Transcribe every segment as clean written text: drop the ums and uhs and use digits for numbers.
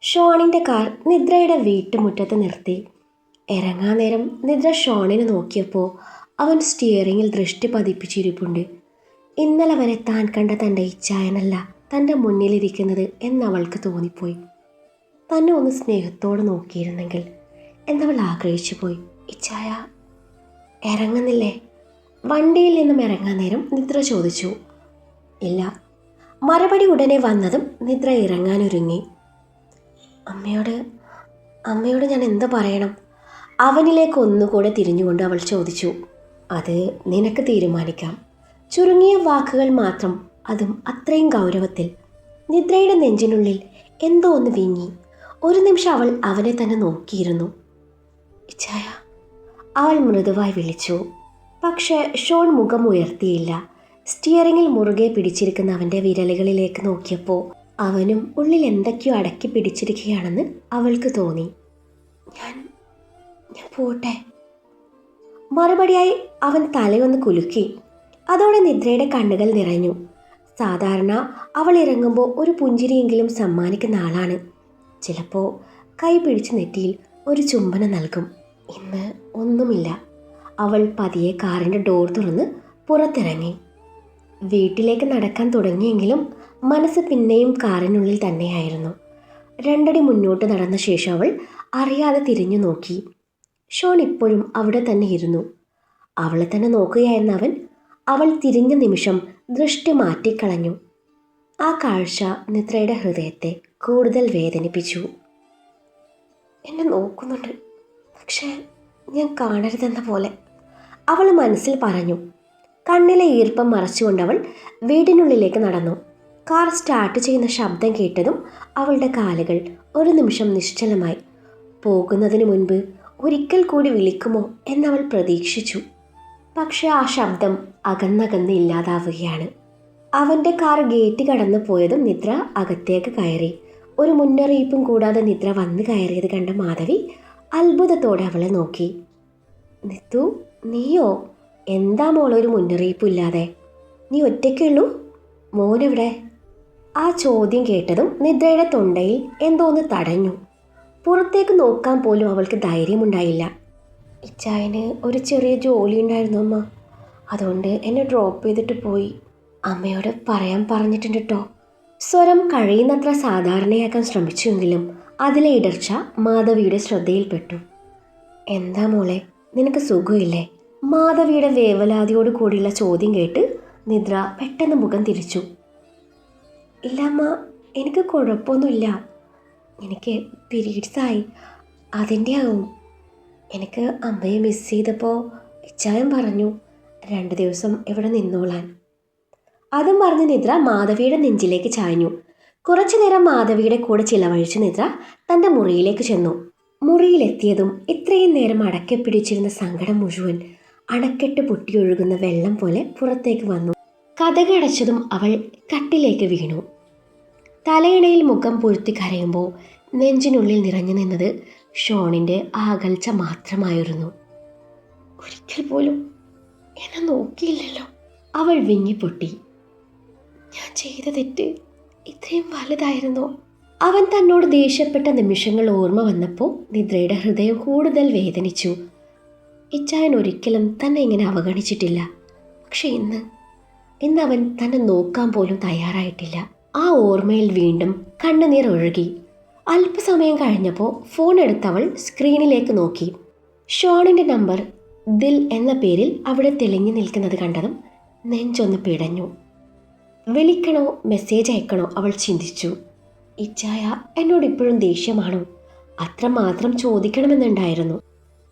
ഷോണിൻ്റെ car നിദ്രയുടെ വീട്ടുമുറ്റത്ത് നിർത്തി. ഇറങ്ങാൻ നേരം നിദ്ര ഷോണിനെ നോക്കിയപ്പോൾ അവൻ സ്റ്റിയറിങ്ങിൽ ദൃഷ്ടി പതിപ്പിച്ചിരിപ്പുണ്ട്. ഇന്നലെ വരെ താൻ കണ്ട തൻ്റെ ഇച്ഛായനല്ല തൻ്റെ മുന്നിലിരിക്കുന്നത് എന്നവൾക്ക് തോന്നിപ്പോയി. തന്നെ ഒന്ന് സ്നേഹത്തോടെ നോക്കിയിരുന്നെങ്കിൽ എന്നവൾ ആഗ്രഹിച്ചു പോയി. ഇച്ഛായ ഇറങ്ങുന്നില്ലേ? വണ്ടിയിൽ നിന്നും ഇറങ്ങാൻ നേരം നിദ്ര ചോദിച്ചു. ഇല്ല. മറുപടി ഉടനെ വന്നതും നിദ്ര ഇറങ്ങാനൊരുങ്ങി. അമ്മയോട് ഞാൻ എന്ത് പറയണം? അവനിലേക്ക് ഒന്നുകൂടെ തിരിഞ്ഞുകൊണ്ട് അവൾ ചോദിച്ചു. അത് നിനക്ക് തീരുമാനിക്കാം. ചുരുങ്ങിയ വാക്കുകൾ മാത്രം, അതും അത്രയും ഗൗരവത്തിൽ. നിദ്രയുടെ നെഞ്ചിനുള്ളിൽ എന്തോ ഒന്ന് വീങ്ങി. ഒരു നിമിഷം അവൾ അവനെ തന്നെ നോക്കിയിരുന്നു. ഇച്ഛായ, അവൾ മൃദുവായി വിളിച്ചു. പക്ഷേ ഷോൺ മുഖം ഉയർത്തിയില്ല. സ്റ്റിയറിങ്ങിൽ മുറുകെ പിടിച്ചിരിക്കുന്ന അവൻ്റെ വിരലുകളിലേക്ക് നോക്കിയപ്പോൾ അവനും ഉള്ളിൽ എന്തൊക്കെയോ അടക്കി പിടിച്ചിരിക്കുകയാണെന്ന് അവൾക്ക് തോന്നി. ഞാൻ പോട്ടെ. മറുപടിയായി അവൻ തലയൊന്ന് കുലുക്കി. അതോടെ നിദ്രയുടെ കണ്ണുകൾ നിറഞ്ഞു. സാധാരണ അവൾ ഇറങ്ങുമ്പോൾ ഒരു പുഞ്ചിരിയെങ്കിലും സമ്മാനിക്കുന്ന ആളാണ്. ചിലപ്പോൾ കൈ പിടിച്ച് നെറ്റിയിൽ ഒരു ചുംബനം നൽകും. ഇന്ന് ഒന്നുമില്ല. അവൾ പതിയെ കാറിൻ്റെ ഡോർ തുറന്ന് പുറത്തിറങ്ങി. വീട്ടിലേക്ക് നടക്കാൻ തുടങ്ങിയെങ്കിലും മനസ്സ് പിന്നെയും കാറിനുള്ളിൽ തന്നെയായിരുന്നു. 2 അടി മുന്നോട്ട് നടന്ന ശേഷം അവൾ അറിയാതെ തിരിഞ്ഞു നോക്കി. ഷോൺ ഇപ്പോഴും അവിടെ തന്നെ ഇരുന്നു. അവളെ തന്നെ നോക്കുകയായിരുന്ന അവൾ തിരിഞ്ഞ നിമിഷം ദൃഷ്ടി മാറ്റിക്കളഞ്ഞു. ആ കാഴ്ച നിദ്രയുടെ ഹൃദയത്തെ കൂടുതൽ വേദനിപ്പിച്ചു. എന്നെ നോക്കുന്നുണ്ട്, പക്ഷേ ഞാൻ കാണരുതെന്ന പോലെ അവൾ മനസ്സിൽ പറഞ്ഞു. കണ്ണിലെ ഈർപ്പം മറച്ചുകൊണ്ട് അവൾ വീടിനുള്ളിലേക്ക് നടന്നു. കാർ സ്റ്റാർട്ട് ചെയ്യുന്ന ശബ്ദം കേട്ടതും അവളുടെ കാലുകൾ ഒരു നിമിഷം നിശ്ചലമായി. പോകുന്നതിന് മുൻപ് ഒരിക്കൽ കൂടി വിളിക്കുമോ എന്നവൾ പ്രതീക്ഷിച്ചു. പക്ഷേ ആ ശബ്ദം അകന്നകന്ന് ഇല്ലാതാവുകയാണ്. അവൻ്റെ കാർ ഗേറ്റ് കടന്നു പോയതും നിദ്ര അകത്തേക്ക് കയറി. ഒരു മുന്നറിയിപ്പും കൂടാതെ നിദ്ര വന്നു കയറിയത് കണ്ട മാധവി അത്ഭുതത്തോടെ അവളെ നോക്കി. നിത്തു, നീയോ? എന്താ മോളൊരു മുന്നറിയിപ്പില്ലാതെ? നീ ഒറ്റയ്ക്കുള്ളൂ? മോനെവിടെ? ആ ചോദ്യം കേട്ടതും നിദ്രയുടെ തൊണ്ടയിൽ എന്തോന്ന് തടഞ്ഞു. പുറത്തേക്ക് നോക്കാൻ പോലും അവൾക്ക് ധൈര്യമുണ്ടായില്ല. ഇച്ചായന് ഒരു ചെറിയ ജോലി ഉണ്ടായിരുന്നു അമ്മ, അതുകൊണ്ട് എന്നെ ഡ്രോപ്പ് ചെയ്തിട്ട് പോയി. അമ്മയോട് പറയാൻ പറഞ്ഞിട്ടുണ്ട് കേട്ടോ. സ്വരം കഴിയുന്നത്ര സാധാരണയാക്കാൻ ശ്രമിച്ചുവെങ്കിലും അതിലെ ഇടർച്ച മാധവിയുടെ ശ്രദ്ധയിൽപ്പെട്ടു. എന്താ മോളെ, നിനക്ക് സുഖമില്ലേ? മാധവിയുടെ വേവലാതിയോട് കൂടിയുള്ള ചോദ്യം കേട്ട് നിദ്ര പെട്ടെന്ന് മുഖം തിരിച്ചു. ഇല്ല അമ്മ, എനിക്ക് കുഴപ്പമൊന്നുമില്ല. എനിക്ക് പീരീഡ്സായി, അതിൻ്റെ ആവും. എനിക്ക് അമ്മയെ മിസ് ചെയ്തപ്പോൾ ഇച്ചായം പറഞ്ഞു 2 ദിവസം ഇവിടെ നിന്നോളാൻ. അതും പറഞ്ഞ് നിദ്ര മാധവിയുടെ നെഞ്ചിലേക്ക് ചായഞ്ഞു. കുറച്ചു നേരം മാധവിയുടെ കൂടെ ചിലവഴിച്ച് നിദ്ര തൻ്റെ മുറിയിലേക്ക് ചെന്നു. മുറിയിലെത്തിയതും ഇത്രയും നേരം അടക്കി പിടിച്ചിരുന്ന സങ്കടം മുഴുവൻ അണക്കെട്ട് പൊട്ടിയൊഴുകുന്ന വെള്ളം പോലെ പുറത്തേക്ക് വന്നു. കതകടച്ചതും അവൾ കട്ടിലേക്ക് വീണു. തലയിണയിൽ മുഖം പൊഴുത്തി കരയുമ്പോൾ നെഞ്ചിനുള്ളിൽ നിറഞ്ഞു നിന്നത് ഷോണിൻ്റെ അകൽച്ച മാത്രമായിരുന്നു. ഒരിക്കൽ പോലും എന്നെ നോക്കിയില്ലല്ലോ, അവൾ വിങ്ങിപ്പൊട്ടി. ഞാൻ ചെയ്ത തെറ്റ് ഇത്രയും വലുതായിരുന്നോ? അവൻ തന്നോട് ദേഷ്യപ്പെട്ട നിമിഷങ്ങൾ ഓർമ്മ വന്നപ്പോൾ നിദ്രയുടെ ഹൃദയം കൂടുതൽ വേദനിച്ചു. ഇച്ചായൻ ഒരിക്കലും തന്നെ ഇങ്ങനെ അവഗണിച്ചിട്ടില്ല. പക്ഷെ ഇന്ന് അവൻ തന്നെ നോക്കാൻ പോലും തയ്യാറായിട്ടില്ല. ആ ഓർമ്മയിൽ വീണ്ടും കണ്ണുനീർ ഒഴുകി. അല്പസമയം കഴിഞ്ഞപ്പോൾ ഫോൺ എടുത്തവൾ സ്ക്രീനിലേക്ക് നോക്കി. ഷോണിൻ്റെ നമ്പർ ദിൽ എന്ന പേരിൽ അവിടെ തെളിഞ്ഞു നിൽക്കുന്നത് കണ്ടതും നെഞ്ചൊന്ന് പിടഞ്ഞു. വിളിക്കണോ മെസ്സേജ് അയക്കണോ അവൾ ചിന്തിച്ചു. ഇച്ചായ എന്നോട് ഇപ്പോഴും ദേഷ്യമാണോ? അത്രമാത്രം ചോദിക്കണമെന്നുണ്ടായിരുന്നു.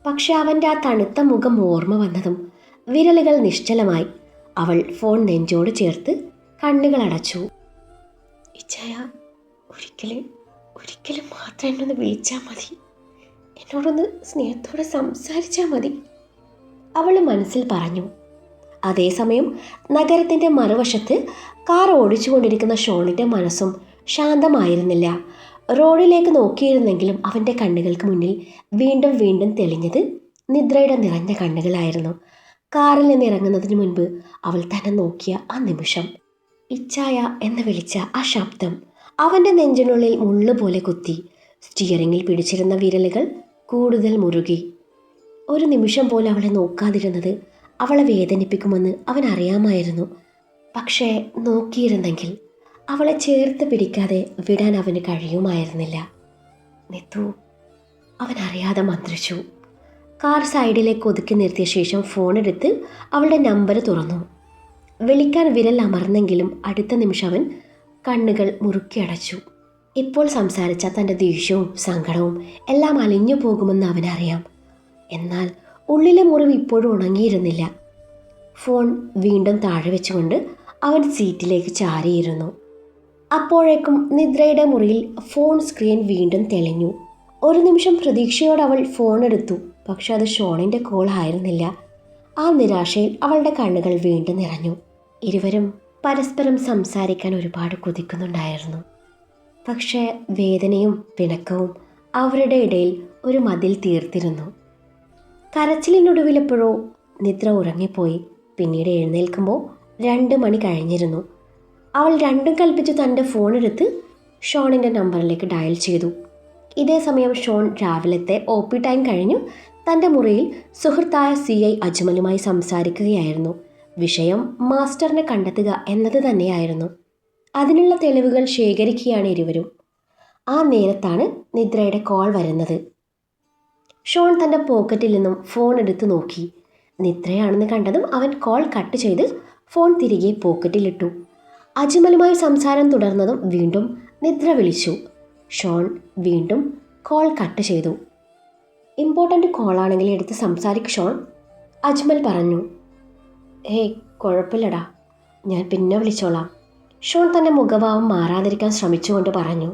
പക്ഷെ അവൻ്റെ ആ തണുത്ത മുഖം ഓർമ്മ വന്നതും വിരലുകൾ നിശ്ചലമായി. അവൾ ഫോൺ നെഞ്ചോട് ചേർത്ത് കണ്ണുകൾ അടച്ചു. ഇച്ചായ, ഒരിക്കലും മാത്രം എന്നൊന്ന് വിളിച്ചാൽ മതി. എന്നോടൊന്ന് സ്നേഹത്തോടെ സംസാരിച്ചാൽ മതി, അവൾ മനസ്സിൽ പറഞ്ഞു. അതേസമയം നഗരത്തിൻ്റെ മറുവശത്ത് കാർ ഓടിച്ചുകൊണ്ടിരിക്കുന്ന ഷോണിൻ്റെ മനസ്സും ശാന്തമായിരുന്നില്ല. റോഡിലേക്ക് നോക്കിയിരുന്നെങ്കിലും അവൻ്റെ കണ്ണുകൾക്ക് മുന്നിൽ വീണ്ടും വീണ്ടും തെളിഞ്ഞത് നിദ്രയുടെ നിറഞ്ഞ കണ്ണുകളായിരുന്നു. കാറിൽ നിന്ന് ഇറങ്ങുന്നതിന് മുൻപ് അവൾ തന്നെ നോക്കിയ ആ നിമിഷം, ഇച്ചായ എന്ന് വിളിച്ച ആ ശബ്ദം അവൻ്റെ നെഞ്ചിനുള്ളിൽ മുള്ളുപോലെ കുത്തി. സ്റ്റിയറിങ്ങിൽ പിടിച്ചിരുന്ന വിരലുകൾ കൂടുതൽ മുറുകി. ഒരു നിമിഷം പോലും അവളെ നോക്കാതിരുന്നത് അവളെ വേദനിപ്പിക്കുമെന്ന് അവൻ അറിയാമായിരുന്നു. പക്ഷേ നോക്കിയിരുന്നെങ്കിൽ അവളെ ചേർത്ത് പിടിക്കാതെ വിടാൻ അവന് കഴിയുമായിരുന്നില്ല. നിത്തു, അവൻ അറിയാതെ മന്ത്രിച്ചു. കാർ സൈഡിലേക്ക് ഒതുക്കി നിർത്തിയ ശേഷം ഫോണെടുത്ത് അവളുടെ നമ്പർ തുറന്നു. വിളിക്കാൻ വിരൽ അമർന്നെങ്കിലും അടുത്ത നിമിഷം അവൻ കണ്ണുകൾ മുറുക്കി അടച്ചു. ഇപ്പോൾ സംസാരിച്ച തൻ്റെ ദേഷ്യവും സങ്കടവും എല്ലാം അലിഞ്ഞു പോകുമെന്ന് അവനറിയാം. എന്നാൽ ഉള്ളിലെ മുറിവ് ഇപ്പോഴും ഉണങ്ങിയിരുന്നില്ല. ഫോൺ വീണ്ടും താഴെ വെച്ചുകൊണ്ട് അവൻ സീറ്റിലേക്ക് ചാരിയിരുന്നു. അപ്പോഴേക്കും നിദ്രയുടെ മുറിയിൽ ഫോൺ സ്ക്രീൻ വീണ്ടും തെളിഞ്ഞു. ഒരു നിമിഷം പ്രതീക്ഷയോടെ അവൾ ഫോൺ എടുത്തു. പക്ഷെ അത് ഷോണിൻ്റെ കോൾ ആയിരുന്നില്ല. ആ നിരാശയിൽ അവളുടെ കണ്ണുകൾ വീണ്ടും നിറഞ്ഞു. ഇരുവരും പരസ്പരം സംസാരിക്കാൻ ഒരുപാട് കൊതിക്കുന്നുണ്ടായിരുന്നു. പക്ഷേ വേദനയും പിണക്കവും അവരുടെ ഇടയിൽ ഒരു മതിൽ തീർത്തിരുന്നു. കരച്ചിലിനൊടുവിലെപ്പോഴോ നിദ്ര ഉറങ്ങിപ്പോയി. പിന്നീട് എഴുന്നേൽക്കുമ്പോൾ 2 മണി കഴിഞ്ഞിരുന്നു. അവൾ രണ്ടും കൽപ്പിച്ച് തൻ്റെ ഫോണെടുത്ത് ഷോണിൻ്റെ നമ്പറിലേക്ക് ഡയൽ ചെയ്തു. ഇതേ സമയം ഷോൺ രാവിലത്തെ OP ടൈം കഴിഞ്ഞു തൻ്റെ മുറിയിൽ സുഹൃത്തായ CI അജ്മലുമായി സംസാരിക്കുകയായിരുന്നു. വിഷയം മാസ്റ്ററിനെ കണ്ടെത്തുക എന്നത് തന്നെയായിരുന്നു. അതിനുള്ള തെളിവുകൾ ശേഖരിക്കുകയാണ് ഇരുവരും. ആ നേരത്താണ് നിദ്രയുടെ കോൾ വരുന്നത്. ഷോൺ തൻ്റെ പോക്കറ്റിൽ നിന്നും ഫോൺ എടുത്ത് നോക്കി. നിദ്രയാണെന്ന് കണ്ടതും അവൻ കോൾ കട്ട് ചെയ്ത് ഫോൺ തിരികെ പോക്കറ്റിലിട്ടു. അജ്മലുമായി സംസാരം തുടർന്നതും വീണ്ടും നിദ്ര വിളിച്ചു. ഷോൺ വീണ്ടും കോൾ കട്ട് ചെയ്തു. ഇമ്പോർട്ടൻ്റ് കോളാണെങ്കിൽ എടുത്ത് സംസാരിക്ക് ഷോൺ, അജ്മൽ പറഞ്ഞു. ഏയ് കുഴപ്പമില്ലടാ, ഞാൻ പിന്നെ വിളിച്ചോളാം, ഷോൺ തൻ്റെ മുഖഭാവം മാറാതിരിക്കാൻ ശ്രമിച്ചുകൊണ്ട് പറഞ്ഞു.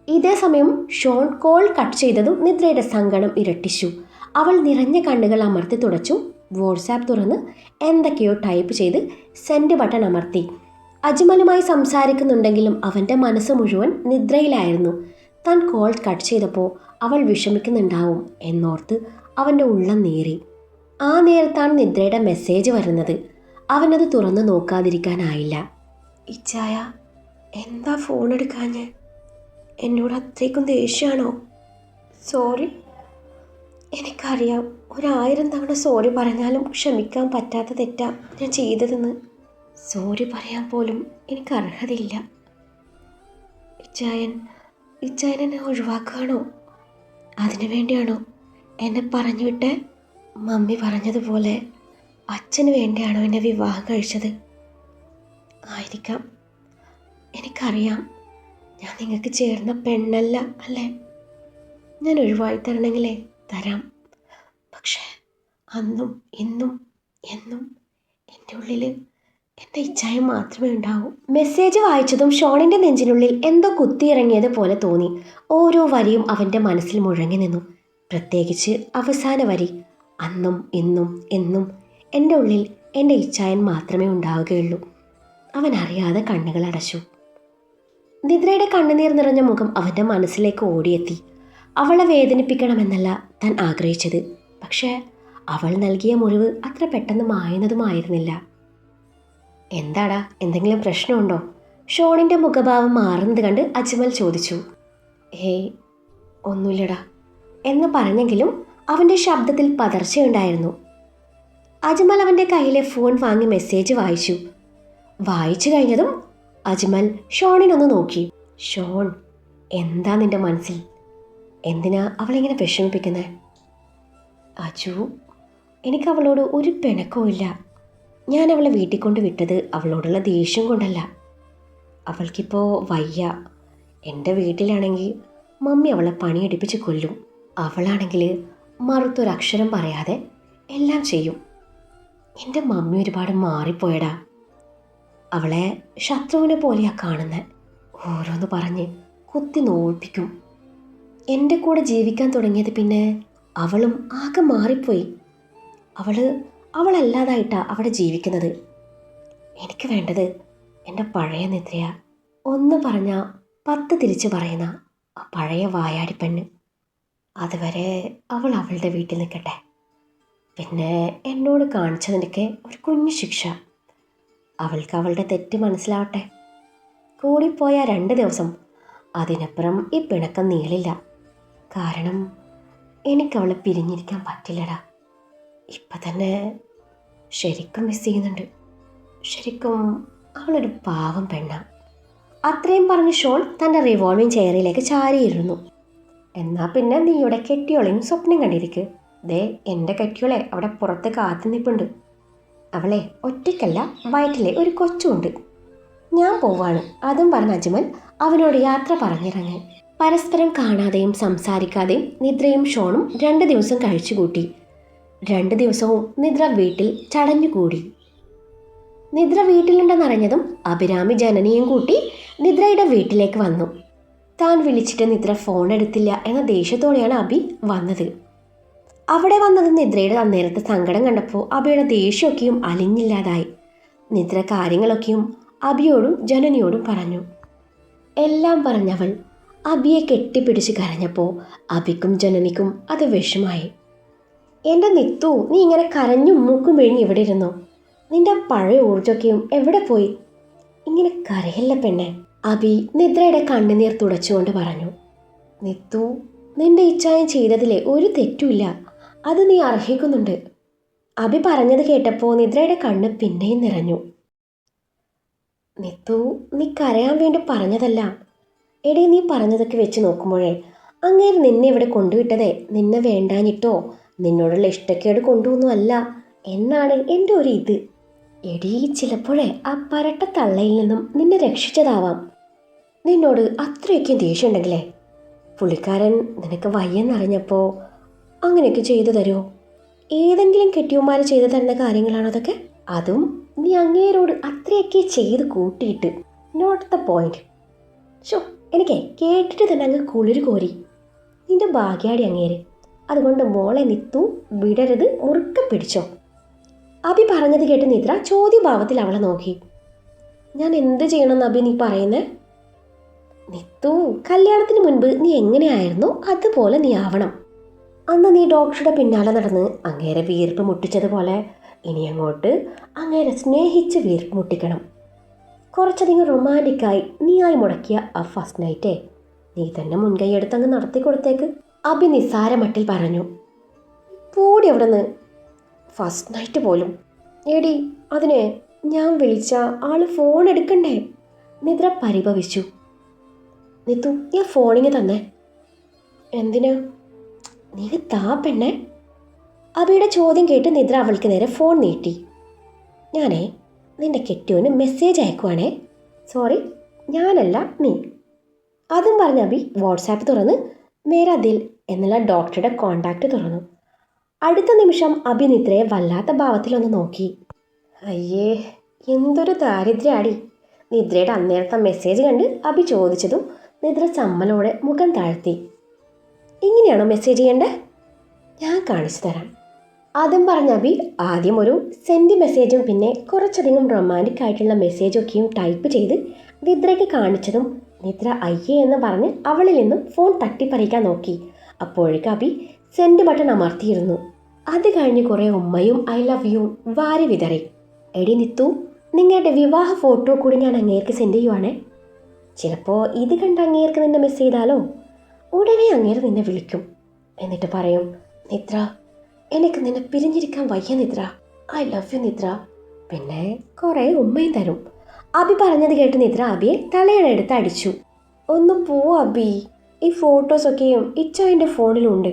ഇതേ സമയം ഷോൺ കോൾ കട്ട് ചെയ്തതും നിദ്രയുടെ സങ്കടം ഇരട്ടിച്ചു. അവൾ നിറഞ്ഞ കണ്ണുകൾ അമർത്തി തുടച്ചു. വാട്സാപ്പ് തുറന്ന് എന്തൊക്കെയോ ടൈപ്പ് ചെയ്ത് സെൻഡ് ബട്ടൺ അമർത്തി. അജ്മലുമായി സംസാരിക്കുന്നുണ്ടെങ്കിലും അവൻ്റെ മനസ്സ് മുഴുവൻ നിദ്രയിലായിരുന്നു. താൻ കോൾ കട്ട് ചെയ്തപ്പോൾ അവൾ വിഷമിക്കുന്നുണ്ടാവും എന്നോർത്ത് അവൻ്റെ ഉള്ളം നേറി. ആ നേരത്താണ് നിദ്രയുടെ മെസ്സേജ് വരുന്നത്. അവനത് തുറന്ന് നോക്കാതിരിക്കാനായില്ല. ഇച്ചായ, എന്താ ഫോൺ എടുക്കാഞ്ഞ്? എന്നോട് അത്രയ്ക്കും ദേഷ്യമാണോ? സോറി, എനിക്കറിയാം 1000 തവണ സോറി പറഞ്ഞാലും ക്ഷമിക്കാൻ പറ്റാത്ത തെറ്റാ ഞാൻ ചെയ്തതെന്ന്. സോറി പറയാൻ പോലും എനിക്ക് അർഹതയില്ല. ഇച്ചായൻ എന്നെ ഒഴിവാക്കുകയാണോ? അതിനു വേണ്ടിയാണോ എന്നെ പറഞ്ഞു വിട്ട്? മമ്മി പറഞ്ഞതുപോലെ അച്ഛന് വേണ്ടിയാണോ എന്നെ വിവാഹം കഴിച്ചത്? ആയിരിക്കാം. എനിക്കറിയാം ഞാൻ നിങ്ങൾക്ക് ചേർന്ന പെണ്ണല്ല അല്ലേ. ഞാൻ ഒഴിവായി തരണമെങ്കിലേ തരാം. പക്ഷേ അന്നും ഇന്നും എന്നും എൻ്റെ ഉള്ളിൽ എൻ്റെ ഇച്ഛായം മാത്രമേ ഉണ്ടാവൂ. മെസ്സേജ് വായിച്ചതും ഷോണിൻ്റെ നെഞ്ചിനുള്ളിൽ എന്തോ കുത്തിയിറങ്ങിയതുപോലെ തോന്നി. ഓരോ വരിയും അവൻ്റെ മനസ്സിൽ മുഴങ്ങി നിന്നു. പ്രത്യേകിച്ച് അവസാന വരി, അന്നും ഇന്നും എന്നും എൻ്റെ ഉള്ളിൽ എൻ്റെ ഇച്ഛായൻ മാത്രമേ ഉണ്ടാവുകയുള്ളൂ. അവൻ അറിയാതെ കണ്ണുകൾ അടച്ചു. നിദ്രയുടെ കണ്ണുനീർ നിറഞ്ഞ മുഖം അവൻ്റെ മനസ്സിലേക്ക് ഓടിയെത്തി. അവളെ വേദനിപ്പിക്കണമെന്നല്ല താൻ ആഗ്രഹിച്ചത്. പക്ഷേ അവൾ നൽകിയ മുറിവ് അത്ര പെട്ടെന്ന് മായുന്നതുമായിരുന്നില്ല. എന്താടാ, എന്തെങ്കിലും പ്രശ്നമുണ്ടോ? ഷോണിൻ്റെ മുഖഭാവം മാറുന്നത് കണ്ട് അജ്മൽ ചോദിച്ചു. ഹേയ്, ഒന്നുമില്ലടാ എന്ന് പറഞ്ഞെങ്കിലും അവൻ്റെ ശബ്ദത്തിൽ പതർച്ചയുണ്ടായിരുന്നു. അജ്മൽ അവൻ്റെ കയ്യിലെ ഫോൺ വാങ്ങി മെസ്സേജ് വായിച്ചു. വായിച്ചു കഴിഞ്ഞതും അജ്മൽ ഷോണിനൊന്ന് നോക്കി. ഷോൺ, എന്താ നിന്റെ മനസ്സിൽ? എന്തിനാ അവളിങ്ങനെ വിഷമിപ്പിക്കുന്നത്? അജു, എനിക്ക് അവളോട് ഒരു പിണക്കവും ഇല്ല. ഞാൻ അവളെ വീട്ടിൽ കൊണ്ട് വിട്ടത് അവളോടുള്ള ദേഷ്യം കൊണ്ടല്ല. അവൾക്കിപ്പോൾ വയ്യ. എൻ്റെ വീട്ടിലാണെങ്കിൽ മമ്മി അവളെ പണിയെടുപ്പിച്ച് കൊല്ലും. അവളാണെങ്കിൽ മറുത്തൊരക്ഷരം പറയാതെ എല്ലാം ചെയ്യും. എൻ്റെ മമ്മി ഒരുപാട് മാറിപ്പോയടാ. അവളെ ശത്രുവിനെ പോലെയാ കാണുന്നത്. ഓരോന്ന് പറഞ്ഞ് കുത്തി നോവിപ്പിക്കും. എൻ്റെ കൂടെ ജീവിക്കാൻ തുടങ്ങിയത് പിന്നെ അവളും ആകെ മാറിപ്പോയി. അവളല്ലാതായിട്ടാണ് അവിടെ ജീവിക്കുന്നത്. എനിക്ക് വേണ്ടത് എൻ്റെ പഴയ നിദ്രയ. ഒന്ന് പറഞ്ഞാൽ 10 തിരിച്ച് പറയുന്ന ആ പഴയ വായാടിപ്പെണ്ണ്. അതുവരെ അവൾ അവളുടെ വീട്ടിൽ നിൽക്കട്ടെ. പിന്നെ എന്നോട് കാണിച്ചതിനൊക്കെ ഒരു കുഞ്ഞു ശിക്ഷ. അവൾക്ക് അവളുടെ തെറ്റ് മനസ്സിലാവട്ടെ. കൂടിപ്പോയ 2 ദിവസം, അതിനപ്പുറം ഈ പിണക്കം നീളില്ല. കാരണം എനിക്കവളെ പിരിഞ്ഞിരിക്കാൻ പറ്റില്ലടാ. ഇപ്പം തന്നെ ശരിക്കും മിസ് ചെയ്യുന്നുണ്ട്. ശരിക്കും അവളൊരു പാവം പെണ്ണാണ്. അത്രയും പറഞ്ഞ് ഷോൾ തൻ്റെ റിവോൾവിംഗ് ചെയറിലേക്ക് ചാരിയിരുന്നു. എന്നാൽ പിന്നെ നീയുടെ കെട്ടിയോളെയും സ്വപ്നം കണ്ടിരിക്കുക. ദേ എൻ്റെ കെട്ടിയോളെ അവിടെ പുറത്ത് കാത്തു നിൽപ്പുണ്ട്. അവളെ ഒറ്റയ്ക്കല്ല, വയറ്റിലെ ഒരു കൊച്ചുണ്ട്. ഞാൻ പോവാണ്. അതും പറഞ്ഞ അജ്മൽ അവനോട് യാത്ര പറഞ്ഞിറങ്ങി. പരസ്പരം കാണാതെയും സംസാരിക്കാതെയും നിദ്രയും ഷോണും 2 ദിവസം കഴിച്ചുകൂട്ടി. 2 ദിവസവും നിദ്ര വീട്ടിൽ ചടഞ്ഞുകൂടി. നിദ്ര വീട്ടിലുണ്ടെന്നറിഞ്ഞതും അഭിരാമി ജനനിയും കൂട്ടി നിദ്രയുടെ വീട്ടിലേക്ക് വന്നു. താൻ വിളിച്ചിട്ട് നിദ്ര ഫോൺ എടുത്തില്ല എന്ന ദേഷ്യത്തോടെയാണ് അബി വന്നത്. അവിടെ വന്നത് നിദ്രയുടെ അന്നേരത്തെ സങ്കടം കണ്ടപ്പോൾ അബിയുടെ ദേഷ്യമൊക്കെയും അലിഞ്ഞില്ലാതായി. നിദ്ര കാര്യങ്ങളൊക്കെയും അബിയോടും ജനനിയോടും പറഞ്ഞു. എല്ലാം പറഞ്ഞവൾ അബിയെ കെട്ടിപ്പിടിച്ച് കരഞ്ഞപ്പോൾ അബിക്കും ജനനിക്കും അത് വിഷമായി. എൻ്റെ നിത്തു, നീ ഇങ്ങനെ കരഞ്ഞും മൂക്കും വിഴിഞ്ഞ് ഇവിടെ ഇരുന്നോ? നിന്റെ പഴയ ഊർജ്ജമൊക്കെയും എവിടെ പോയി? ഇങ്ങനെ കരയല്ല പെണ്ണെ. അബി നിദ്രയുടെ കണ്ണുനീർ തുടച്ചുകൊണ്ട് പറഞ്ഞു. നിത്തു, നിന്റെ ഇച്ഛായം ചെയ്തതിലെ ഒരു തെറ്റുമില്ല. അത് നീ അർഹിക്കുന്നുണ്ട്. അബി പറഞ്ഞത് കേട്ടപ്പോൾ നിദ്രയുടെ കണ്ണ് പിന്നെയും നിറഞ്ഞു. നിത്തു, നീ കരയാൻ വേണ്ടി പറഞ്ഞതല്ല. എടേ, നീ പറഞ്ഞതൊക്കെ വെച്ച് നോക്കുമ്പോഴേ അങ്ങേര് നിന്നെ ഇവിടെ കൊണ്ടുവിട്ടതേ നിന്നെ വേണ്ടാഞ്ഞിട്ടോ നിന്നോടുള്ള ഇഷ്ടക്കേട് കൊണ്ടുവന്നും അല്ല എന്നാണ് എൻ്റെ ഒരു ഇത്. എടീ, ചിലപ്പോഴേ ആ പരട്ട തള്ളയിൽ നിന്നും നിന്നെ രക്ഷിച്ചതാവാം. നിന്നോട് അത്രയൊക്കെ ദേഷ്യം ഉണ്ടെങ്കിലേ പുള്ളിക്കാരൻ നിനക്ക് വയ്യെന്നറിഞ്ഞപ്പോൾ അങ്ങനെയൊക്കെ ചെയ്തു തരുമോ? ഏതെങ്കിലും കെട്ടിയന്മാർ ചെയ്തു തരുന്ന കാര്യങ്ങളാണോ അതൊക്കെ? അതും നീ അങ്ങേരോട് അത്രയൊക്കെ ചെയ്ത് കൂട്ടിയിട്ട്. Not the point. ഷോ, എനിക്ക് കേട്ടിട്ട് തന്നെ അങ്ങ് കുളിര് കോരി. നിന്റെ ഭാഗ്യാടി അങ്ങേര്. അതുകൊണ്ട് മോളെ നിത്തു വിടരുത്, മുറുക്കം പിടിച്ചോ. അബി പറഞ്ഞത് കേട്ട് നിദ്ര ചോദ്യഭാവത്തിൽ അവളെ നോക്കി. ഞാൻ എന്ത് ചെയ്യണമെന്ന് അബി നീ പറയുന്നേ? നിത്തു, കല്യാണത്തിന് മുൻപ് നീ എങ്ങനെയായിരുന്നോ അതുപോലെ നീ ആവണം. അന്ന് നീ ഡോക്ടറുടെ പിന്നാലെ നടന്ന് അങ്ങേരെ വീർപ്പ് മുട്ടിച്ചതുപോലെ ഇനി അങ്ങോട്ട് അങ്ങേരെ സ്നേഹിച്ച് വീർപ്പ് മുട്ടിക്കണം. കുറച്ചധികം റൊമാൻറ്റിക്കായി നീയായി മുടക്കിയ ആ ഫസ്റ്റ് നൈറ്റേ നീ തന്നെ മുൻകൈ എടുത്ത് അങ്ങ് നടത്തി കൊടുത്തേക്ക്. അബി നിസ്സാര മട്ടിൽ പറഞ്ഞു. പൂടി അവിടെ നിന്ന്. ഫസ്റ്റ് നൈറ്റ് പോലും? എടി, അതിന് ഞാൻ വിളിച്ച ആള് ഫോൺ എടുക്കണ്ടേ? നിദ്ര പരിഭവിച്ചു. നിത്തു, ഞാൻ ഫോണിങ് തന്നെ. എന്തിനാ? നീ താ പെണ്ണെ. അബിയുടെ ചോദ്യം കേട്ട് നിദ്ര അവൾക്ക് നേരെ ഫോൺ നീട്ടി. ഞാനേ നിന്റെ കെട്ടിയോന് മെസ്സേജ് അയക്കുവാണേ. സോറി, ഞാനല്ല നീ. അതും പറഞ്ഞ അബി വാട്സാപ്പ് തുറന്ന് മേരാ ദിൽ എന്നുള്ള ഡോക്ടറുടെ കോണ്ടാക്റ്റ് തുറന്നു. അടുത്ത നിമിഷം അബി നിദ്രയെ വല്ലാത്ത ഭാവത്തിലൊന്ന് നോക്കി. അയ്യേ, എന്തൊരു ദാരിദ്ര്യാടി. നിദ്രയുടെ അന്നേരത്തെ മെസ്സേജ് കണ്ട് അബി ചോദിച്ചതും നിദ്ര ചമ്മലോടെ മുഖം താഴ്ത്തി. ഇങ്ങനെയാണോ മെസ്സേജ് ചെയ്യേണ്ടേ? ഞാൻ കാണിച്ചു തരാം. ആദ്യം പറഞ്ഞ അബി ആദ്യം ഒരു സെൻഡ് മെസ്സേജും പിന്നെ കുറച്ചധികം റൊമാൻറ്റിക് ആയിട്ടുള്ള മെസ്സേജൊക്കെയും ടൈപ്പ് ചെയ്ത് നിദ്രയ്ക്ക് കാണിച്ചതും നിദ്ര അയ്യേ എന്ന് പറഞ്ഞ് അവളിൽ നിന്നും ഫോൺ തട്ടിപ്പറിക്കാൻ നോക്കി. അപ്പോഴേക്ക് അബി സെൻഡ് ബട്ടൺ അമർത്തിയിരുന്നു. അത് കഴിഞ്ഞ് കുറേ ഉമ്മയും ഐ ലവ് യു വാരി വിതറി. എടി നിത്തു, നിങ്ങളുടെ വിവാഹ ഫോട്ടോ കൂടി ഞാൻ അങ്ങേർക്ക് സെൻഡ് ചെയ്യുവാണേ. ചിലപ്പോൾ ഇത് കണ്ട് അങ്ങേർക്ക് നിന്നെ മിസ് ചെയ്താലോ? ഉടനെ അങ്ങേര് നിന്നെ വിളിക്കും. എന്നിട്ട് പറയും, നിദ്ര, എനിക്ക് നിന്നെ പിരിഞ്ഞിരിക്കാൻ വയ്യ നിദ്ര, ഐ ലവ് യു നിദ്ര. പിന്നെ കുറേ ഉമ്മയും തരും. അബി പറഞ്ഞത് കേട്ട് നിദ്ര അബിയെ തലയിലെടുത്ത് അടിച്ചു. ഒന്ന് പോ അബി, ഈ ഫോട്ടോസൊക്കെയും ഇച്ചായൻ്റെ ഫോണിലുണ്ട്.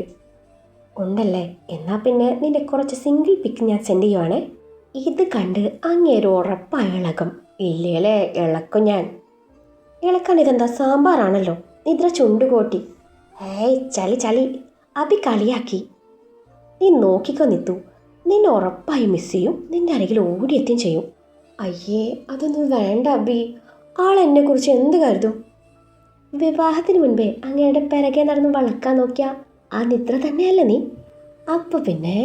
ഉണ്ടല്ലേ? എന്നാൽ പിന്നെ നിന്റെ കുറച്ച് സിംഗിൾ പിക്ക് ഞാൻ സെൻഡ് ചെയ്യുവാണേ. ഇത് കണ്ട് അങ്ങേര് ഉറപ്പായ ഇളകം. ഇല്ലേലേ ഇളക്കും ഞാൻ. ഇളക്കാൻ ഇതെന്താ സാമ്പാറാണല്ലോ. നിദ്ര ചുണ്ടുകോട്ടി. ഏയ് ചളി ചളി. അബി കളിയാക്കി. നീ നോക്കിക്കോ നിത്തു, നിന്നെ ഉറപ്പായി മിസ് ചെയ്യും. നിന്റെ അരികിൽ ഓടിയെത്തുകയും ചെയ്യും. അയ്യേ, അതൊന്നും വേണ്ട അബി. ആളെന്നെക്കുറിച്ച് എന്ത് കരുതും? വിവാഹത്തിന് മുൻപേ അങ്ങയുടെ പിറകെ നടന്ന് വളക്കാൻ നോക്കിയ ആ നിദ്ര തന്നെയല്ല നീ. അപ്പോൾ പിന്നെ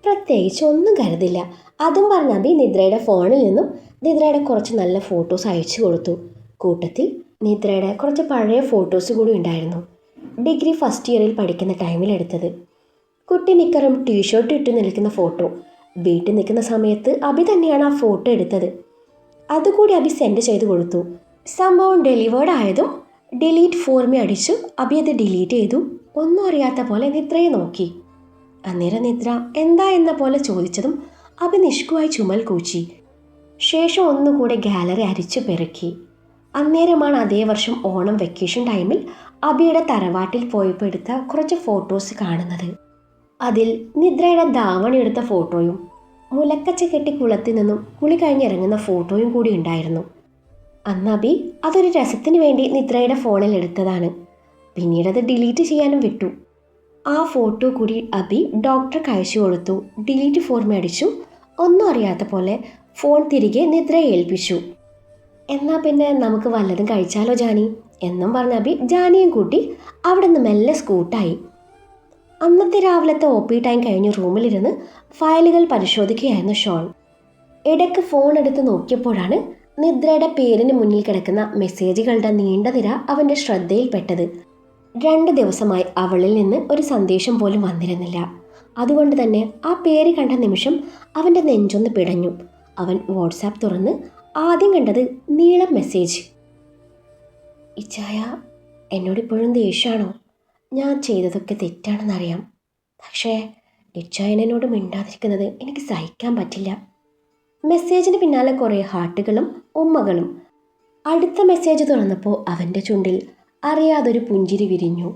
പ്രത്യേകിച്ച് ഒന്നും കരുതില്ല. അതും പറഞ്ഞ അബി നിദ്രയുടെ ഫോണിൽ നിന്നും നിദ്രയുടെ കുറച്ച് നല്ല ഫോട്ടോസ് അയച്ചു കൊടുത്തു. കൂട്ടത്തിൽ നിദ്രയുടെ കുറച്ച് പഴയ ഫോട്ടോസ് കൂടി ഉണ്ടായിരുന്നു. ഡിഗ്രി ഫസ്റ്റ് ഇയറിൽ പഠിക്കുന്ന ടൈമിലെടുത്തത്. കുട്ടി നിക്കറും ടീഷർട്ടും ഇട്ട് നിൽക്കുന്ന ഫോട്ടോ. വീട്ടിൽ നിൽക്കുന്ന സമയത്ത് അബി തന്നെയാണ് ആ ഫോട്ടോ എടുത്തത്. അതുകൂടി അബി സെൻഡ് ചെയ്ത് കൊടുത്തു. സംഭവം ഡെലിവേർഡ് ആയതും ഡിലീറ്റ് ഫോർമി അടിച്ചു അബി അത് ഡിലീറ്റ് ചെയ്തു. ഒന്നും അറിയാത്ത പോലെ നിദ്രയെ നോക്കി. അന്നേരം നിദ്ര എന്താ എന്ന പോലെ ചോദിച്ചതും അബി നിഷ്കുവായി ചുമൽ കൂച്ചി. ശേഷം ഒന്നുകൂടെ ഗാലറി അരിച്ചു പെറുക്കി. അന്നേരമാണ് അതേ വർഷം ഓണം വെക്കേഷൻ ടൈമിൽ അബിയുടെ തറവാട്ടിൽ പോയപ്പോൾ എടുത്ത കുറച്ച് ഫോട്ടോസ് കാണുന്നത്. അതിൽ നിദ്രയുടെ ധാവണി എടുത്ത ഫോട്ടോയും മുലക്കച്ച കെട്ടി കുളത്തിൽ നിന്നും കുളി കഴിഞ്ഞിറങ്ങുന്ന ഫോട്ടോയും കൂടി ഉണ്ടായിരുന്നു. അന്ന് അബി അതൊരു രസത്തിന് വേണ്ടി നിദ്രയുടെ ഫോണിൽ എടുത്തതാണ്. പിന്നീട് അത് ഡിലീറ്റ് ചെയ്യാനും വിട്ടു. ആ ഫോട്ടോ കൂടി അബി ഡോക്ടർക്ക് അയച്ചു കൊടുത്തു. ഡിലീറ്റ് ഫോർമ അടിച്ചു. ഒന്നും അറിയാത്ത പോലെ ഫോൺ തിരികെ നിദ്രയെ ഏൽപ്പിച്ചു. എന്നാൽ പിന്നെ നമുക്ക് വല്ലതും കഴിച്ചാലോ ജാനി എന്നും പറഞ്ഞ അബി ജാനിയും കൂട്ടി അവിടെ നിന്ന് മെല്ലെ സ്കൂട്ടായി. അന്നത്തെ രാവിലത്തെ ഒ പി ടൈം കഴിഞ്ഞ് റൂമിലിരുന്ന് ഫയലുകൾ പരിശോധിക്കുകയായിരുന്നു ഷോൺ. ഇടയ്ക്ക് ഫോൺ എടുത്ത് നോക്കിയപ്പോഴാണ് നിദ്രയുടെ പേരിന് മുന്നിൽ കിടക്കുന്ന മെസ്സേജുകളുടെ നീണ്ട നിര അവൻ്റെ ശ്രദ്ധയിൽപ്പെട്ടത്. 2 ദിവസമായി അവളിൽ നിന്ന് ഒരു സന്ദേശം പോലും വന്നിരുന്നില്ല. അതുകൊണ്ട് തന്നെ ആ പേര് കണ്ട നിമിഷം അവൻ്റെ നെഞ്ചൊന്ന് പിടഞ്ഞു. അവൻ വാട്സാപ്പ് തുറന്ന് ആദ്യം കണ്ടത് നീളം മെസ്സേജ്. ഇച്ചായ, എന്നോടിപ്പോഴും ദേഷ്യമാണോ? ഞാൻ ചെയ്തതൊക്കെ തെറ്റാണെന്നറിയാം. പക്ഷേ ഇച്ചായൻ എന്നോട് മിണ്ടാതിരിക്കുന്നത് എനിക്ക് സഹിക്കാൻ പറ്റില്ല. മെസ്സേജിന് പിന്നാലെ കുറേ ഹാർട്ടുകളും ഉമ്മകളും. അടുത്ത മെസ്സേജ് തുറന്നപ്പോൾ അവൻ്റെ ചുണ്ടിൽ അറിയാതൊരു പുഞ്ചിരി വിരിഞ്ഞു.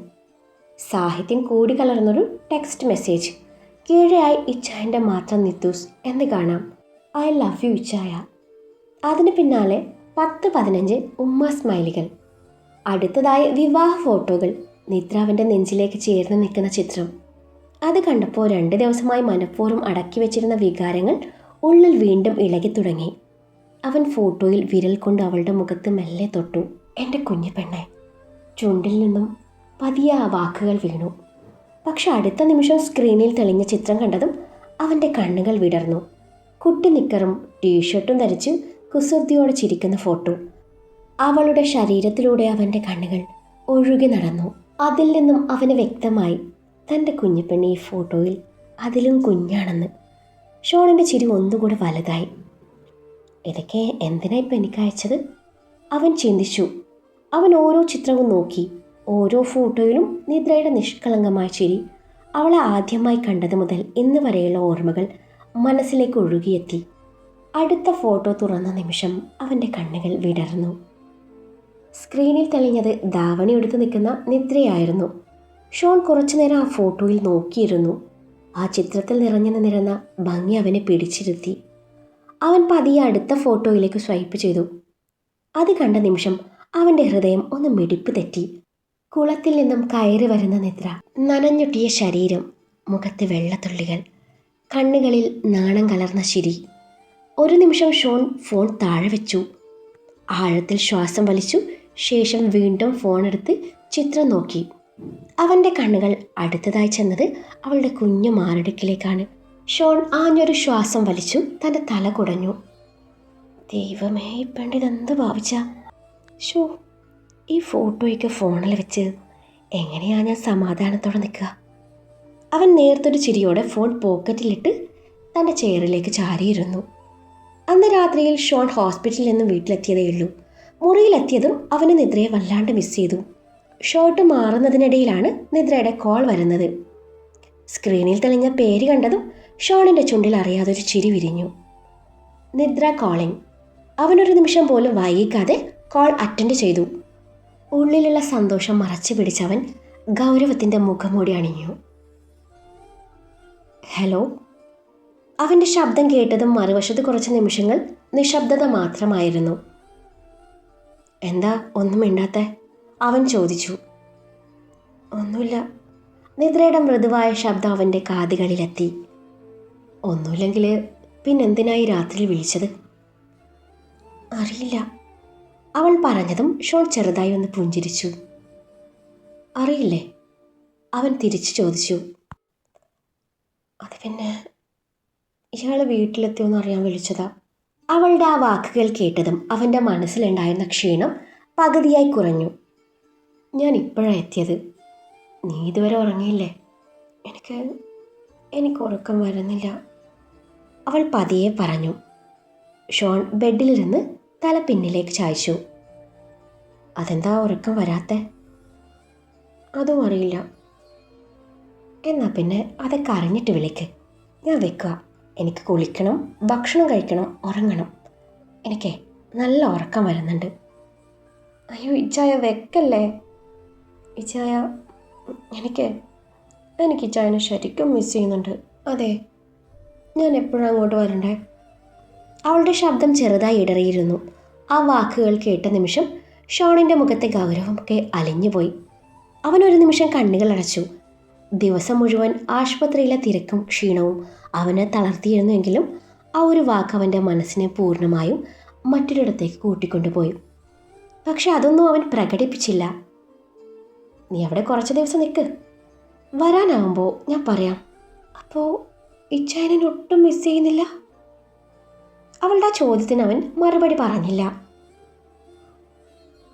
സാഹിത്യം കൂടി കലർന്നൊരു ടെക്സ്റ്റ് മെസ്സേജ്. കീഴെയായി ഇച്ചായൻ്റെ മാത്രം നിത്തൂസ് എന്ന് കാണാം. ഐ ലവ് യു ഇച്ചായ. അതിന് പിന്നാലെ 10-15 ഉമ്മ സ്മൈലികൾ. അടുത്തതായി വിവാഹ ഫോട്ടോകൾ. നിദ്രാവിൻ്റെ നെഞ്ചിലേക്ക് ചേർന്ന് നിൽക്കുന്ന ചിത്രം. അത് കണ്ടപ്പോൾ 2 ദിവസമായി മനഃപൂർവ്വം അടക്കി വെച്ചിരുന്ന വികാരങ്ങൾ ഉള്ളിൽ വീണ്ടും ഇളകി തുടങ്ങി. അവൻ ഫോട്ടോയിൽ വിരൽ കൊണ്ട് അവളുടെ മുഖത്ത് മെല്ലെ തൊട്ടു. എൻ്റെ കുഞ്ഞു പെണ്ണെ. ചുണ്ടിൽ നിന്നും പതിയെ ആ വാക്കുകൾ വീണു. പക്ഷെ അടുത്ത നിമിഷം സ്ക്രീനിൽ തെളിഞ്ഞ ചിത്രം കണ്ടതും അവൻ്റെ കണ്ണുകൾ വിടർന്നു. കുട്ടി നിക്കറും ടീഷർട്ടും ധരിച്ച് കുസൃതിയോടെ ചിരിക്കുന്ന ഫോട്ടോ. അവളുടെ ശരീരത്തിലൂടെ അവൻ്റെ കണ്ണുകൾ ഒഴുകി നടന്നു. അതിൽ നിന്നും അവന് വ്യക്തമായി തൻ്റെ കുഞ്ഞുപെണ്ണ് ഈ ഫോട്ടോയിൽ അതിലും കുഞ്ഞാണെന്ന്. ഷോണിൻ്റെ ചിരി ഒന്നുകൂടെ വലുതായി. ഇതൊക്കെ എന്തിനാ ഇപ്പം എനിക്ക് അയച്ചത്? അവൻ ചിന്തിച്ചു. അവൻ ഓരോ ചിത്രവും നോക്കി. ഓരോ ഫോട്ടോയിലും നിദ്രയുടെ നിഷ്കളങ്കമായ ചിരി. അവളെ ആദ്യമായി കണ്ടത് മുതൽ ഇന്ന് വരെയുള്ള ഓർമ്മകൾ മനസ്സിലേക്ക് ഒഴുകിയെത്തി. അടുത്ത ഫോട്ടോ തുറന്ന നിമിഷം അവൻ്റെ കണ്ണുകൾ വിടർന്നു. സ്ക്രീനിൽ തെളിഞ്ഞത് ധാവണി എടുത്ത് നിൽക്കുന്ന നിദ്രയായിരുന്നു. ഷോൺ കുറച്ചുനേരം ആ ഫോട്ടോയിൽ നോക്കിയിരുന്നു. ആ ചിത്രത്തിൽ നിറഞ്ഞു നിന്നിരുന്ന ഭംഗി അവനെ പിടിച്ചിരുത്തി. അവൻ പതിയെ അടുത്ത ഫോട്ടോയിലേക്ക് സ്വൈപ്പ് ചെയ്തു. അത് കണ്ട നിമിഷം അവൻ്റെ ഹൃദയം ഒന്ന് മിടിപ്പ് തെറ്റി. കുളത്തിൽ നിന്നും കയറി വരുന്ന നിദ്ര. നനഞ്ഞൊട്ടിയ ശരീരം, മുഖത്ത് വെള്ളത്തുള്ളികൾ, കണ്ണുകളിൽ നാണം കലർന്ന ചിരി. ഒരു നിമിഷം ഷോൺ ഫോൺ താഴെ വെച്ചു. ആഴത്തിൽ ശ്വാസം വലിച്ചു. ശേഷം വീണ്ടും ഫോൺ എടുത്ത് ചിത്രം നോക്കി. അവൻ്റെ കണ്ണുകൾ അടുത്തതായി ചെന്നത് അവളുടെ കുഞ്ഞു മാറിടുക്കിലേക്കാണ്. ഷോൺ ആഞ്ഞൊരു ശ്വാസം വലിച്ചു. തൻ്റെ തല കുടഞ്ഞു. ദൈവമേ, ഈ പെണ്ണിതെന്ത് ഭാവിച്ച? ഷോ, ഈ ഫോട്ടോയൊക്കെ ഫോണിൽ വെച്ച് എങ്ങനെയാ ഞാൻ സമാധാനത്തോടെ നിൽക്കുക? അവൻ നേർത്തൊരു ചിരിയോടെ ഫോൺ പോക്കറ്റിലിട്ട് തൻ്റെ ചെയറിലേക്ക് ചാരിയിരുന്നു. അന്ന് രാത്രിയിൽ ഷോൺ ഹോസ്പിറ്റലിൽ നിന്നും വീട്ടിലെത്തിയതേ ഉള്ളൂ. മുറിയിലെത്തിയതും അവന് നിദ്രയെ വല്ലാണ്ട് മിസ് ചെയ്തു. ഷോട്ട് മാറുന്നതിനിടയിലാണ് നിദ്രയുടെ കോൾ വരുന്നത്. സ്ക്രീനിൽ തെളിഞ്ഞ പേര് കണ്ടതും ഷോണിൻ്റെ ചുണ്ടിൽ അറിയാതൊരു ചിരി വിരിഞ്ഞു. നിദ്ര കോളിംഗ്. അവനൊരു നിമിഷം പോലും വൈകിക്കാതെ കോൾ അറ്റൻഡ് ചെയ്തു. ഉള്ളിലുള്ള സന്തോഷം മറച്ചു പിടിച്ചവൻ ഗൗരവത്തിൻ്റെ മുഖംമൂടി അണിഞ്ഞു. ഹലോ. അവൻ്റെ ശബ്ദം കേട്ടതും മറുവശത്ത് കുറച്ച് നിമിഷങ്ങൾ നിശബ്ദത മാത്രമായിരുന്നു. എന്താ ഒന്നും മിണ്ടാത്തെ? അവൻ ചോദിച്ചു. ഒന്നുമില്ല. നിദ്രയുടെ മൃദുവായ ശബ്ദം അവൻ്റെ കാതുകളിലെത്തി. ഒന്നുമില്ലെങ്കിൽ പിന്നെന്തിനായി രാത്രി വിളിച്ചത്? അറിയില്ല. അവൾ പറഞ്ഞതും ഷോൺ ചെറുതായി ഒന്ന് പുഞ്ചിരിച്ചു. അറിയില്ലേ? അവൻ തിരിച്ചു ചോദിച്ചു. അത് പിന്നെ ഇയാൾ വീട്ടിലെത്തിയോന്ന് അറിയാൻ വിളിച്ചതാ. അവളുടെ ആ വാക്കുകൾ കേട്ടതും അവൻ്റെ മനസ്സിലുണ്ടായിരുന്ന ക്ഷീണം പകുതിയായി കുറഞ്ഞു. ഞാൻ ഇപ്പോഴാണ് എത്തിയത്. നീ ഇതുവരെ ഉറങ്ങിയില്ലേ? എനിക്ക് ഉറക്കം വരുന്നില്ല, അവൾ പതിയെ പറഞ്ഞു. ഷോൺ ബെഡിലിരുന്ന് തല പിന്നിലേക്ക് ചായ്ച്ചു. അതെന്താ ഉറക്കം വരാത്തെ? അതും അറിയില്ല. എന്നാ പിന്നെ അതൊക്കെ അറിഞ്ഞിട്ട് വിളിക്ക്. ഞാൻ വെക്കുക. എനിക്ക് കുളിക്കണം, ഭക്ഷണം കഴിക്കണം, ഉറങ്ങണം. എനിക്ക് നല്ല ഉറക്കം വരുന്നുണ്ട്. അയ്യോ ഇച്ചായ വെക്കല്ലേ. ഇച്ചായ എനിക്ക് എനിക്ക് ഇച്ചായനെ ശരിക്കും മിസ് ചെയ്യുന്നുണ്ട്. അതെ, ഞാൻ എപ്പോഴും അങ്ങോട്ട് വരണ്ടേ? അവളുടെ ശബ്ദം ചെറുതായി ഇടറിയിരുന്നു. ആ വാക്കുകൾ കേട്ട നിമിഷം ഷോണിൻ്റെ മുഖത്തെ ഗൗരവമൊക്കെ അലിഞ്ഞുപോയി. അവനൊരു നിമിഷം കണ്ണുകൾ അടച്ചു. ദിവസം മുഴുവൻ ആശുപത്രിയിലെ തിരക്കും ക്ഷീണവും അവനെ തളർത്തിയിരുന്നുവെങ്കിലും ആ ഒരു വാക്ക് അവൻ്റെ മനസ്സിനെ പൂർണ്ണമായും മറ്റൊരിടത്തേക്ക് കൂട്ടിക്കൊണ്ടുപോയി. പക്ഷെ അതൊന്നും അവൻ പ്രകടിപ്പിച്ചില്ല. നീ അവിടെ കുറച്ച് ദിവസം നിൽക്ക്, വരാനാവുമ്പോൾ ഞാൻ പറയാം. അപ്പോൾ ഇച്ചായനെ ഒട്ടും മിസ് ചെയ്യുന്നില്ല? അവളുടെ ആ ചോദ്യത്തിന് അവൻ മറുപടി പറഞ്ഞില്ല.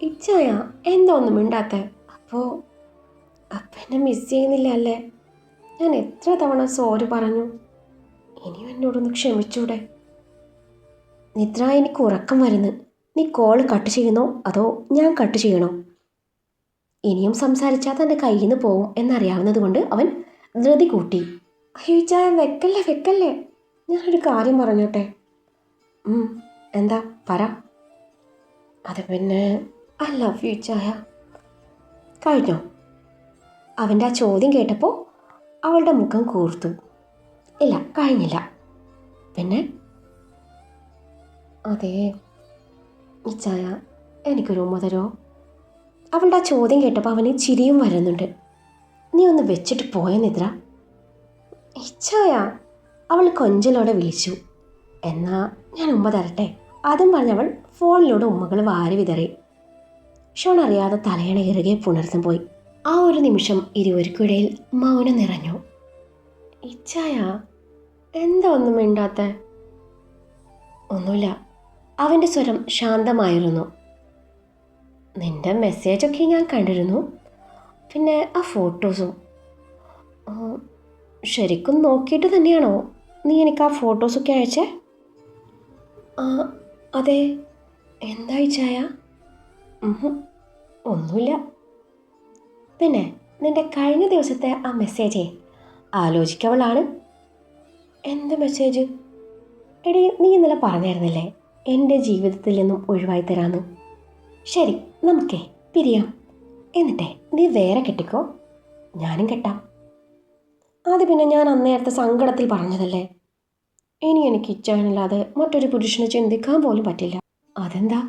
ഇച്ചായ എന്താ ഒന്നും മിണ്ടാത്തെ? അപ്പോൾ എന്നെ മിസ് ചെയ്യുന്നില്ല അല്ലേ? ഞാൻ എത്ര തവണ സോറി പറഞ്ഞു. ഇനിയും എന്നോടൊന്ന് ക്ഷമിച്ചൂടെ? നിദ്ര, എനിക്ക് ഉറക്കം വരുന്നു. നീ കോൾ കട്ട് ചെയ്യുന്നോ അതോ ഞാൻ കട്ട് ചെയ്യണോ? ഇനിയും സംസാരിച്ചാൽ തൻ്റെ കയ്യിൽ നിന്ന് പോവും എന്നറിയാവുന്നത് കൊണ്ട് അവൻ ധൃതി കൂട്ടി. അയ്യോ ചായ വെക്കല്ലേ വെക്കല്ലേ, ഞാനൊരു കാര്യം പറഞ്ഞോട്ടെ? എന്താ പറ. അത് പിന്നെ ഐ ലവ് യു ചായ. കഴിഞ്ഞോ? അവൻ്റെ ആ ചോദ്യം കേട്ടപ്പോൾ അവളുടെ മുഖം കൂർത്തു. ഇല്ല, കഴിഞ്ഞില്ല. പിന്നെ? അതെ ഇച്ചായ, എനിക്കൊരു ഉമ്മ തരുമോ? അവളുടെ ആ ചോദ്യം കേട്ടപ്പോൾ അവന് ചിരിയും വരുന്നുണ്ട്. നീ ഒന്ന് വെച്ചിട്ട് പോയ നിദ്ര. ഇച്ചായ, അവൾ കൊഞ്ചലോടെ വിളിച്ചു. എന്നാ ഞാൻ ഉമ്മ തരട്ടെ? അതും പറഞ്ഞവൾ ഫോണിലൂടെ ഉമ്മകൾ വാരി വിതറി. ഷോൺ അറിയാതെ തലയണ ഇറുകെ പുണർന്നു പോയി. ആ ഒരു നിമിഷം ഇരുവർക്കിടയിൽ മൗനം നിറഞ്ഞു. ഇച്ചായ എന്താ ഒന്നും മിണ്ടാത്ത? ഒന്നുമില്ല. അവൻ്റെ സ്വരം ശാന്തമായിരുന്നു. നിന്റെ മെസ്സേജൊക്കെ ഞാൻ കണ്ടിരുന്നു, പിന്നെ ആ ഫോട്ടോസും. ശരിക്കും നോക്കിയിട്ട് തന്നെയാണോ നീ എനിക്ക് ആ ഫോട്ടോസൊക്കെ അയച്ചേ? അതെ. എന്തായി ചായ? ഒന്നുമില്ല. പിന്നെ നിന്റെ കഴിഞ്ഞ ദിവസത്തെ ആ മെസ്സേജേ ആലോചിക്കവളാണ്. എന്ത് മെസ്സേജ്? എടി, നീ ഇന്നലെ പറഞ്ഞായിരുന്നില്ലേ എൻ്റെ ജീവിതത്തിൽ നിന്നും ഒഴിവായി തരാമെന്ന്. ശരി, നമുക്കേ പിരിയാം. എന്നിട്ടേ നീ വേറെ കെട്ടിക്കോ, ഞാനും കെട്ടാം. അത് പിന്നെ ഞാൻ അന്നേരത്തെ സങ്കടത്തിൽ പറഞ്ഞതല്ലേ. ഇനി എനിക്ക് ഇച്ഛാനില്ലാതെ മറ്റൊരു പുരുഷനെ ചിന്തിക്കാൻ പോലും പറ്റില്ല. അതെന്താ?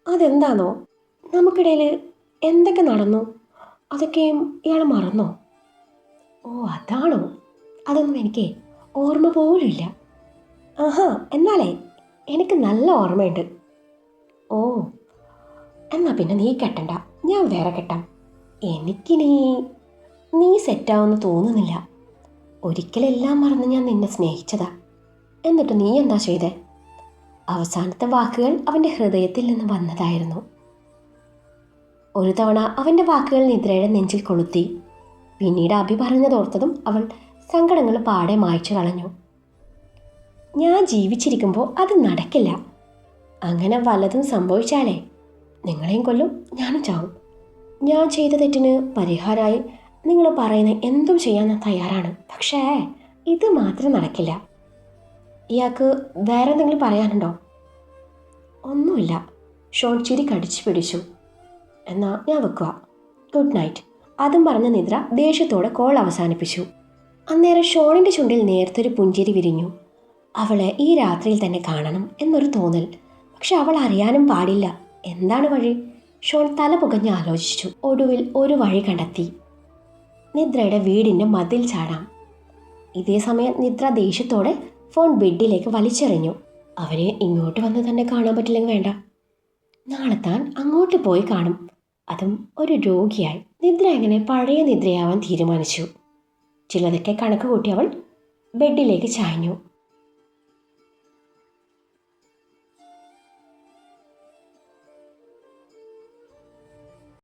അതെന്താണോ, നമുക്കിടയിൽ എന്തൊക്കെ നടന്നു അതൊക്കെയും ഇയാൾ മറന്നോ? ഓ അതാണോ? അതൊന്നും എനിക്ക് ഓർമ്മ പോലുമില്ല. ആഹാ, എന്നാലേ എനിക്ക് നല്ല ഓർമ്മയുണ്ട്. ഓ എന്നാ പിന്നെ നീ കെട്ടണ്ട, ഞാൻ വേറെ കെട്ടാം. എനിക്കിനി നീ സെറ്റാവുമെന്ന് തോന്നുന്നില്ല. ഒരിക്കലെല്ലാം മറന്ന് ഞാൻ നിന്നെ സ്നേഹിച്ചതാ. എന്നിട്ട് നീ എന്താ ചെയ്തേ? അവസാനത്തെ വാക്കുകൾ അവൻ്റെ ഹൃദയത്തിൽ നിന്ന് വന്നതായിരുന്നു. ഒരു തവണ അവൻ്റെ വാക്കുകൾ നിദ്രയുടെ നെഞ്ചിൽ കൊളുത്തി. പിന്നീട് അഭി പറഞ്ഞതോർത്തതും അവൾ സങ്കടങ്ങൾ പാടെ മായ്ച്ചു കളഞ്ഞു. ഞാൻ ജീവിച്ചിരിക്കുമ്പോൾ അത് നടക്കില്ല. അങ്ങനെ വല്ലതും സംഭവിച്ചാലേ നിങ്ങളെയും കൊല്ലും, ഞാനും ചാവും. ഞാൻ ചെയ്ത തെറ്റിന് പരിഹാരമായി നിങ്ങൾ പറയുന്ന എന്തും ചെയ്യാൻ ഞാൻ തയ്യാറാണ്. പക്ഷേ ഇത് മാത്രം നടക്കില്ല. ഇയാൾക്ക് വേറെ എന്തെങ്കിലും പറയാനുണ്ടോ? ഒന്നുമില്ല. ഷോൺ ചിരി കടിച്ചു പിടിച്ചു. എന്നാ ഞാൻ വെക്കുക. Good night. അതും പറഞ്ഞ നിദ്ര ദേഷ്യത്തോടെ കോൾ അവസാനിപ്പിച്ചു. അന്നേരം ഷോണിൻ്റെ ചുണ്ടിൽ നേർത്തൊരു പുഞ്ചിരി വിരിഞ്ഞു. അവളെ ഈ രാത്രിയിൽ തന്നെ കാണണം എന്നൊരു തോന്നൽ. പക്ഷെ അവൾ അറിയാനും പാടില്ല എന്താണ് വഴി. ഷോൺ തല പുകഞ്ഞ് ആലോചിച്ചു. ഒടുവിൽ ഒരു വഴി കണ്ടെത്തി. നിദ്രയുടെ വീടിൻ്റെ മതിൽ ചാടാം. ഇതേ സമയം നിദ്ര ദേഷ്യത്തോടെ ഫോൺ ബെഡിലേക്ക് വലിച്ചെറിഞ്ഞു. അവന് ഇങ്ങോട്ട് വന്ന് തന്നെ കാണാൻ പറ്റില്ലെങ്കിൽ വേണ്ട, നാളെ താൻ അങ്ങോട്ട് പോയി കാണും, അതും ഒരു രോഗിയായി. നിദ്ര എങ്ങനെ പഴയ നിദ്രയാവാൻ തീരുമാനിച്ചു. ചിലതൊക്കെ കണക്ക് കൂട്ടി അവൾ ബെഡിലേക്ക് ചായഞ്ഞു.